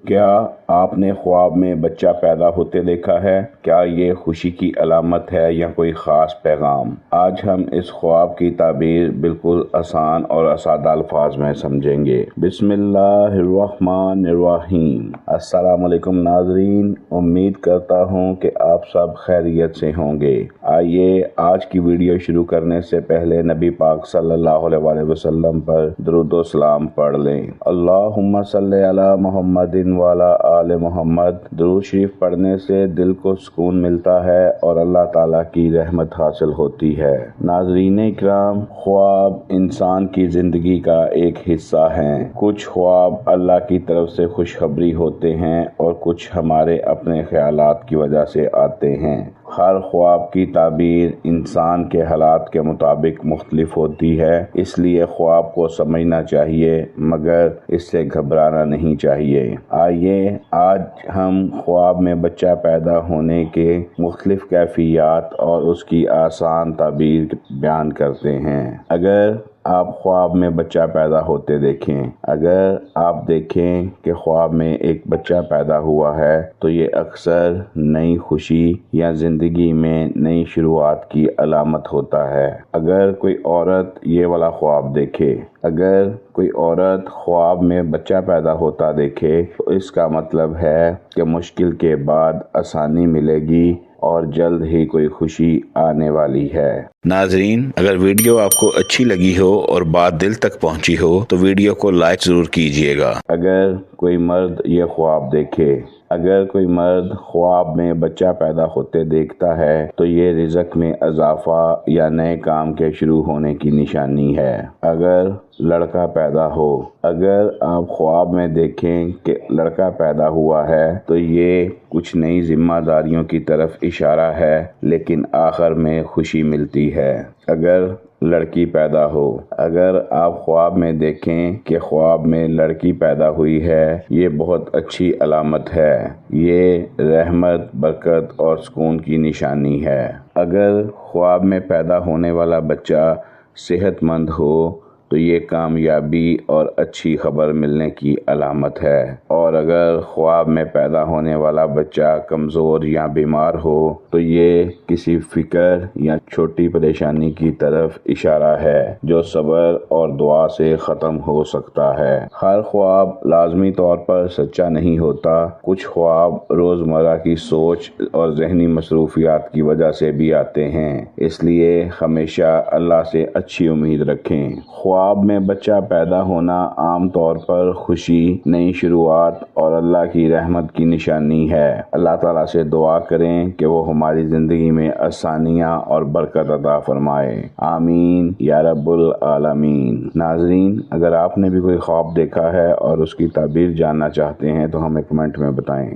کیا آپ نے خواب میں بچہ پیدا ہوتے دیکھا ہے؟ کیا یہ خوشی کی علامت ہے یا کوئی خاص پیغام؟ آج ہم اس خواب کی تعبیر بالکل آسان اور سادہ الفاظ میں سمجھیں گے۔ بسم اللہ الرحمن الرحیم۔ السلام علیکم ناظرین، امید کرتا ہوں کہ آپ سب خیریت سے ہوں گے۔ آئیے آج کی ویڈیو شروع کرنے سے پہلے نبی پاک صلی اللہ علیہ وسلم پر درود و سلام پڑھ لیں۔ اللہم صلی علی محمد وعلی آل محمد۔ درود شریف پڑھنے سے دل کو سکون ملتا ہے اور اللہ تعالیٰ کی رحمت حاصل ہوتی ہے۔ ناظرین اکرام، خواب انسان کی زندگی کا ایک حصہ ہیں۔ کچھ خواب اللہ کی طرف سے خوشخبری ہوتے ہیں اور کچھ ہمارے اپنے خیالات کی وجہ سے آتے ہیں۔ ہر خواب کی تعبیر انسان کے حالات کے مطابق مختلف ہوتی ہے، اس لیے خواب کو سمجھنا چاہیے مگر اس سے گھبرانا نہیں چاہیے۔ آئیے آج ہم خواب میں بچہ پیدا ہونے کے مختلف کیفیات اور اس کی آسان تعبیر بیان کرتے ہیں۔ اگر آپ خواب میں بچہ پیدا ہوتے دیکھیں، اگر آپ دیکھیں کہ خواب میں ایک بچہ پیدا ہوا ہے تو یہ اکثر نئی خوشی یا زندگی میں نئی شروعات کی علامت ہوتا ہے۔ اگر کوئی عورت یہ والا خواب دیکھے، اگر کوئی عورت خواب میں بچہ پیدا ہوتا دیکھے تو اس کا مطلب ہے کہ مشکل کے بعد آسانی ملے گی اور جلد ہی کوئی خوشی آنے والی ہے۔ ناظرین، اگر ویڈیو آپ کو اچھی لگی ہو اور بات دل تک پہنچی ہو تو ویڈیو کو لائک ضرور کیجیے گا۔ اگر کوئی مرد یہ خواب دیکھے، اگر کوئی مرد خواب میں بچہ پیدا ہوتے دیکھتا ہے تو یہ رزق میں اضافہ یا نئے کام کے شروع ہونے کی نشانی ہے۔ اگر لڑکا پیدا ہو، اگر آپ خواب میں دیکھیں کہ لڑکا پیدا ہوا ہے تو یہ کچھ نئی ذمہ داریوں کی طرف اشارہ ہے لیکن آخر میں خوشی ملتی ہے۔ اگر لڑکی پیدا ہو، اگر آپ خواب میں دیکھیں کہ خواب میں لڑکی پیدا ہوئی ہے، یہ بہت اچھی علامت ہے، یہ رحمت، برکت اور سکون کی نشانی ہے۔ اگر خواب میں پیدا ہونے والا بچہ صحت مند ہو تو یہ کامیابی اور اچھی خبر ملنے کی علامت ہے، اور اگر خواب میں پیدا ہونے والا بچہ کمزور یا بیمار ہو تو یہ کسی فکر یا چھوٹی پریشانی کی طرف اشارہ ہے جو صبر اور دعا سے ختم ہو سکتا ہے۔ ہر خواب لازمی طور پر سچا نہیں ہوتا، کچھ خواب روزمرہ کی سوچ اور ذہنی مصروفیات کی وجہ سے بھی آتے ہیں، اس لیے ہمیشہ اللہ سے اچھی امید رکھیں۔ خواب میں بچہ پیدا ہونا عام طور پر خوشی، نئی شروعات اور اللہ کی رحمت کی نشانی ہے۔ اللہ تعالیٰ سے دعا کریں کہ وہ ہماری زندگی میں آسانیاں اور برکت عطا فرمائے۔ آمین یا رب العالمین۔ ناظرین، اگر آپ نے بھی کوئی خواب دیکھا ہے اور اس کی تعبیر جاننا چاہتے ہیں تو ہمیں کمنٹ میں بتائیں۔